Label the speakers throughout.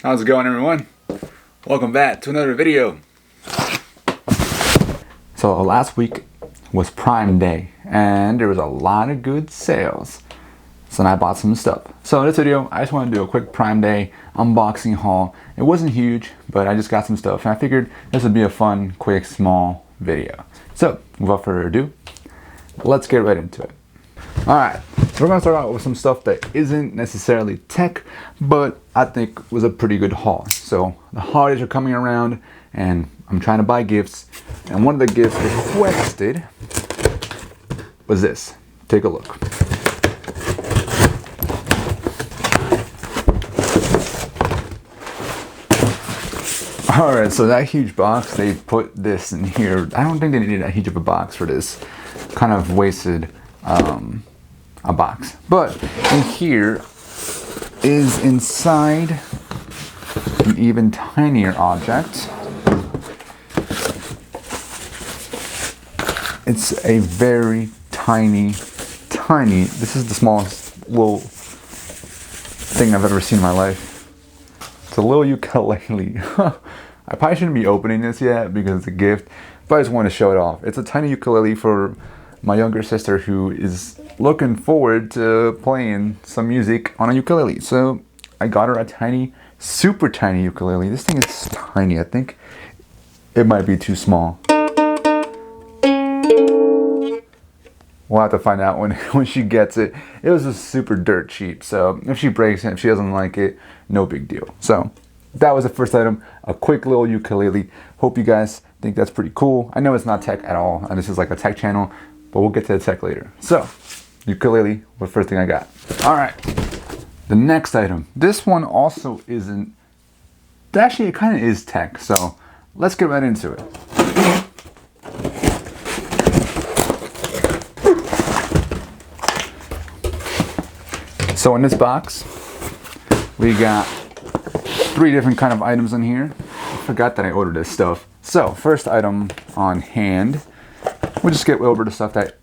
Speaker 1: How's it going, everyone? Welcome back to another video. So last week was Prime Day and there was a lot of good sales. So I bought some stuff. So in this video, I just want to do a quick Prime Day unboxing haul. It wasn't huge, but I just got some stuff and I figured this would be a fun, quick, small video. So without further ado, let's get right into it. Alright, so we're going to start out with some stuff that isn't necessarily tech, but I think was a pretty good haul. So the holidays are coming around and I'm trying to buy gifts, and one of the gifts requested was this. Take a look. Alright, so that huge box, they put this in here. I don't think they needed that huge of a box for this. Kind of wasted a box. But in here is inside an even tinier object. It's a very tiny, this is the smallest little thing I've ever seen in my life. It's a little ukulele. I probably shouldn't be opening this yet because it's a gift, but I just want to show it off. It's a tiny ukulele for my younger sister who is looking forward to playing some music on a ukulele. So I got her a tiny, super tiny ukulele. This thing is tiny. I think it might be too small. We'll have to find out when she gets it. It was just super dirt cheap. So if she breaks it, if she doesn't like it, no big deal. So that was the first item, a quick little ukulele. Hope you guys think that's pretty cool. I know it's not tech at all, and this is like a tech channel, but we'll get to the tech later. So, ukulele was the first thing I got. All right, the next item. This one also isn't, actually it kind of is tech, so let's get right into it. So in this box, we got 3 different kind of items in here. I forgot that I ordered this stuff. So first item on hand, we'll just get over the stuff that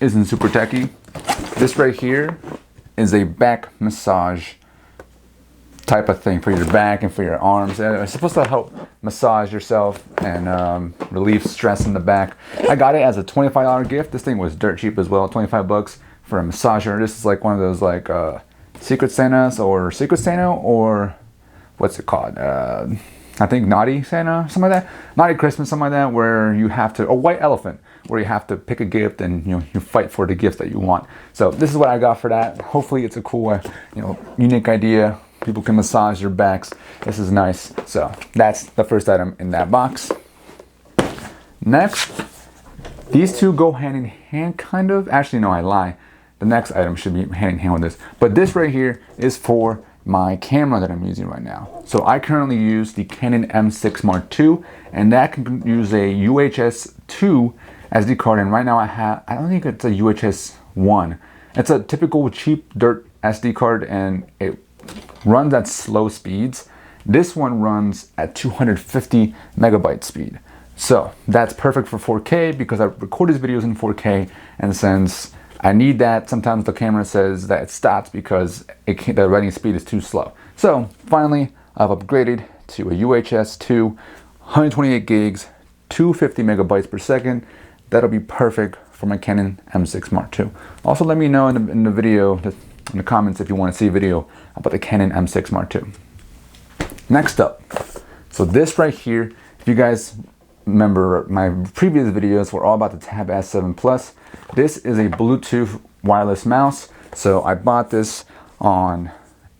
Speaker 1: isn't super techy. This right here is a back massage type of thing for your back and for your arms. It's supposed to help massage yourself and relieve stress in the back. I got it as a $25 gift. This thing was dirt cheap as well, 25 bucks for a massager. This is like one of those like Secret Santas or what's it called? I think Naughty Santa, something like that. Naughty Christmas, something like that, where you have to, a white elephant, where you have to pick a gift and you fight for the gifts that you want. So this is what I got for that. Hopefully it's a cool, unique idea. People can massage their backs. This is nice. So that's the first item in that box. Next, these two go hand in hand, kind of. Actually, no, I lie. The next item should be hand in hand with this. But this right here is for my camera that I'm using right now. So I currently use the Canon M6 Mark II, and that can use a UHS 2 SD card, and right now I don't think it's a UHS 1. It's a typical cheap dirt SD card and it runs at slow speeds. This one runs at 250 megabyte speed. So that's perfect for 4K because I record these videos in 4K, and since I need that, sometimes the camera says that it stops because the writing speed is too slow. So finally, I've upgraded to a UHS 2, 128 gigs, 250 megabytes per second. That'll be perfect for my Canon M6 Mark II. Also, let me know in the video, in the comments, if you want to see a video about the Canon M6 Mark II. Next up, so this right here, if you guys remember, my previous videos were all about the Tab S7 Plus. This is a Bluetooth wireless mouse. So I bought this on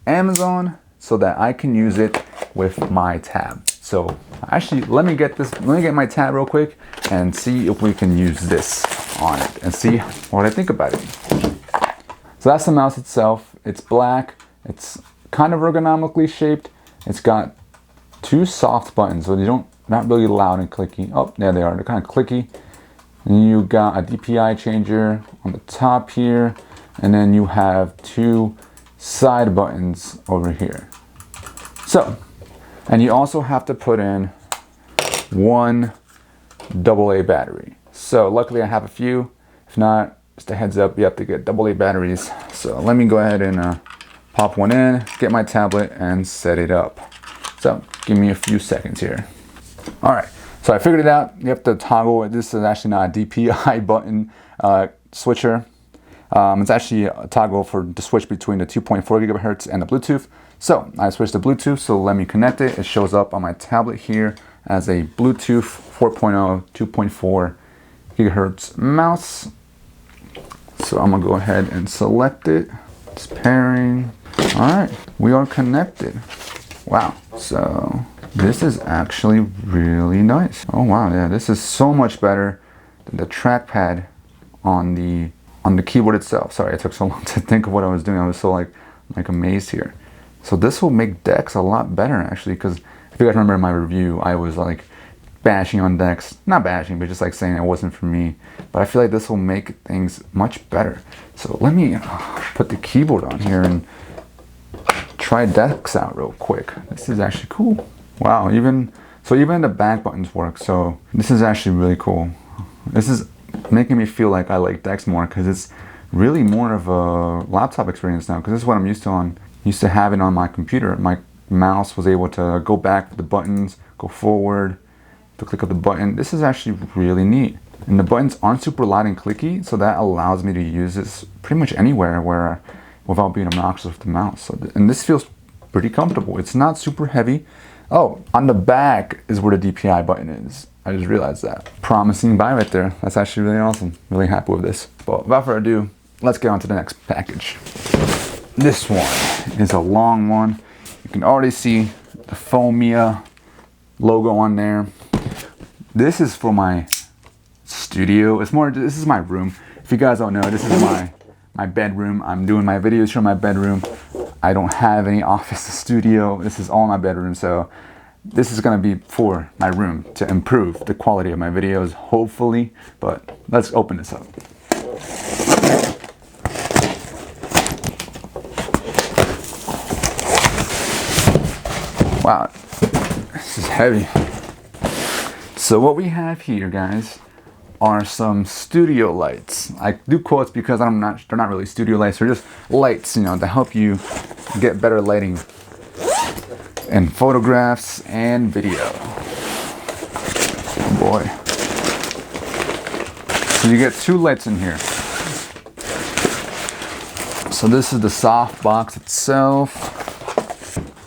Speaker 1: Amazon so that I can use it with my Tab. So actually, let me get my Tab real quick and see if we can use this on it and see what I think about it. So that's the mouse itself. It's black. It's kind of ergonomically shaped. It's got 2 soft buttons, so not really loud and clicky. Oh, there they are. They're kind of clicky. And you got a DPI changer on the top here, and then you have 2 side buttons over here. So, and you also have to put in 1 AA battery. So luckily I have a few. If not, just a heads up, you have to get AA batteries. So let me go ahead and pop one in, get my tablet and set it up. So give me a few seconds here. All right, so I figured it out. You have to toggle it. This is actually not a DPI button switcher. It's actually a toggle to switch between the 2.4 gigahertz and the Bluetooth. So I switched to Bluetooth, so let me connect it. It shows up on my tablet here as a Bluetooth 4.0 2.4 gigahertz mouse. So I'm gonna go ahead and select it. It's pairing. All right, we are connected. Wow, so this is actually really nice. Oh wow, yeah, this is so much better than the trackpad on the keyboard itself. Sorry, it took so long to think of what I was doing. I was so like amazed here. So this will make DeX a lot better actually, because if you guys remember in my review, I was like bashing on DeX. Not bashing, but just like saying it wasn't for me. But I feel like this will make things much better. So let me put the keyboard on here and try DeX out real quick. This is actually cool. Wow, even the back buttons work. So this is actually really cool. This is making me feel like I like DeX more, because it's really more of a laptop experience now, because this is what I'm used to having on my computer. My mouse was able to go back with the buttons, go forward to click of the button. This is actually really neat. And the buttons aren't super loud and clicky, so that allows me to use this pretty much anywhere without being obnoxious with the mouse. So, and this feels pretty comfortable. It's not super heavy. Oh, on the back is where the DPI button is. I just realized that. Promising buy right there. That's actually really awesome. Really happy with this. But without further ado, let's get on to the next package. This one is a long one. You can already see the Fomia logo on there. This is for my studio. This is my room. If you guys don't know, this is my bedroom. I'm doing my videos from my bedroom. I don't have any office studio. This is all my bedroom. So this is gonna be for my room to improve the quality of my videos, hopefully. But let's open this up. Wow, this is heavy. So what we have here, guys, are some studio lights. I do quotes because they're not really studio lights. They're just lights, you know, to help you get better lighting in photographs and video. Oh boy. So you get two lights in here. So this is the soft box itself.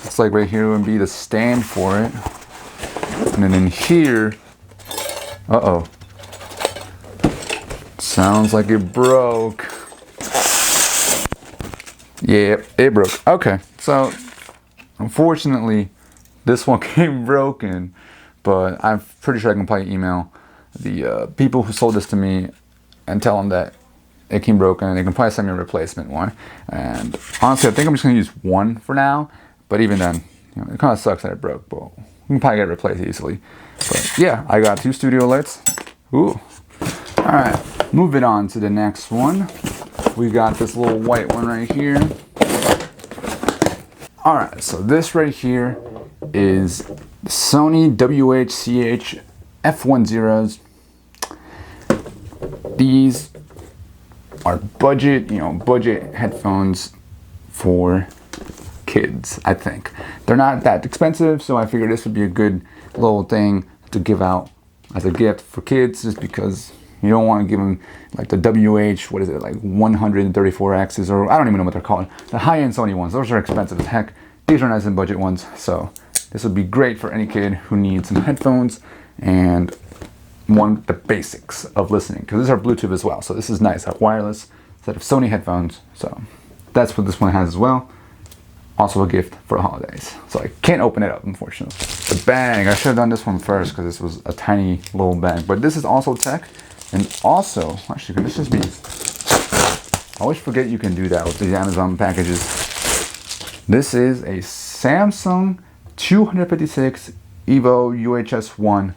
Speaker 1: It's like right here would be the stand for it. And then in here, uh-oh. Sounds like it broke. Yeah, it broke. Okay, so unfortunately, this one came broken, but I'm pretty sure I can probably email the people who sold this to me and tell them that it came broken, and they can probably send me a replacement one. And honestly, I think I'm just gonna use one for now. But even then, you know, it kind of sucks that it broke, but we can probably get it replaced easily. But yeah, I got two studio lights. Ooh. All right, moving on to the next one. We got this little white one right here. All right, so this right here is the Sony WH-CH F10s. These are budget headphones for kids, I think. They're not that expensive, so I figured this would be a good little thing to give out as a gift for kids, just because you don't want to give them like the WH, what is it, like 134Xs, or I don't even know what they're called. The high-end Sony ones, those are expensive as heck. These are nice and budget ones, so this would be great for any kid who needs some headphones and want the basics of listening, because these are Bluetooth as well, so this is nice. Wireless instead of Sony headphones, so that's what this one has as well. Also a gift for the holidays. So I can't open it up, unfortunately. The bag, I should have done this one first because this was a tiny little bag. But this is also tech. And also, actually, can this just be... I always forget you can do that with these Amazon packages. This is a Samsung 256 EVO UHS-1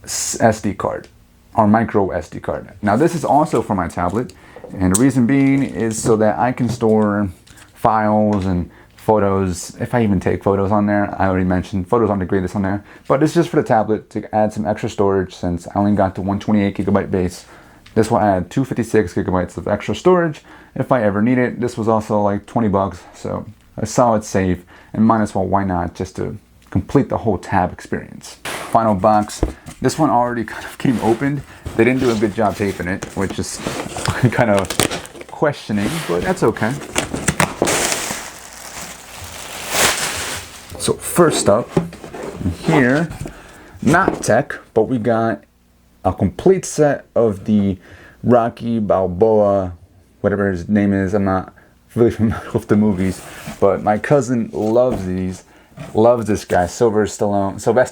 Speaker 1: SD card, or micro SD card. Now this is also for my tablet. And the reason being is so that I can store files and photos, if I even take photos on there. I already mentioned photos aren't the greatest on there, but it's just for the tablet to add some extra storage. Since I only got the 128 gigabyte base, this will add 256 gigabytes of extra storage if I ever need it. This was also like 20 bucks, so a solid save, and might as well, why not, just to complete the whole tab experience. Final box. This one already kind of came opened. They didn't do a good job taping it, which is kind of questioning, but that's okay. So first up, here, not tech, but we got a complete set of the Rocky Balboa, whatever his name is. I'm not really familiar with the movies, but my cousin loves these. Loves this guy, Sylvester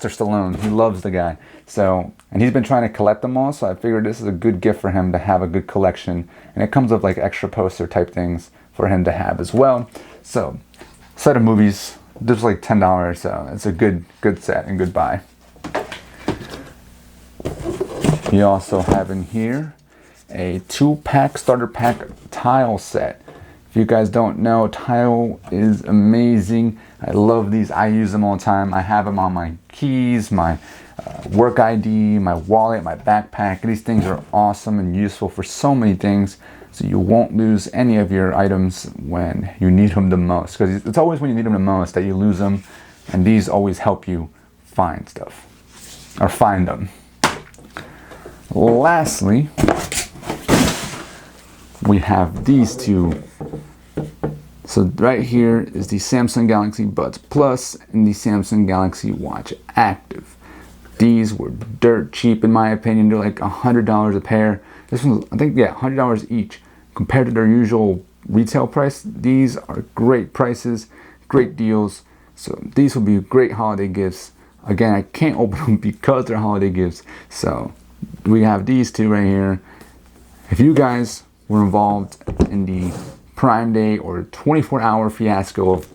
Speaker 1: Stallone. He loves the guy. So, and he's been trying to collect them all, so I figured this is a good gift for him to have a good collection. And it comes with like extra poster type things for him to have as well. So, set of movies, just like $10, so it's a good set and good buy. We also have in here a 2-pack starter pack tile set. If you guys don't know, tile is amazing. I love these. I use them all the time. I have them on my keys, my work ID, my wallet, my backpack. These things are awesome and useful for so many things, so you won't lose any of your items when you need them the most, because it's always when you need them the most that you lose them, and these always help you find stuff, or find them. Lastly, we have these two. So right here is the Samsung Galaxy Buds Plus and the Samsung Galaxy Watch Active. These were dirt cheap in my opinion. They're like $100 a pair. This one's, I think, yeah, $100 each. Compared to their usual retail price, these are great prices, great deals. So these will be great holiday gifts. Again, I can't open them because they're holiday gifts. So we have these two right here. If you guys were involved in the Prime Day or 24-hour fiasco of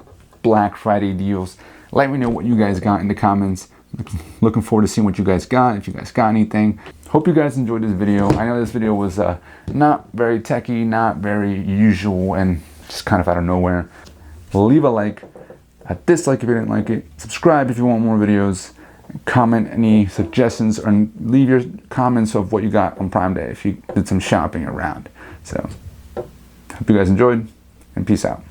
Speaker 1: Black Friday deals, let me know what you guys got in the comments. Looking forward to seeing what you guys got, if you guys got anything. Hope you guys enjoyed this video. I know this video was not very techy, not very usual, and just kind of out of nowhere. Leave a like, a dislike if you didn't like it, subscribe if you want more videos, comment any suggestions, or leave your comments of what you got on Prime Day if you did some shopping around. So, hope you guys enjoyed, and peace out.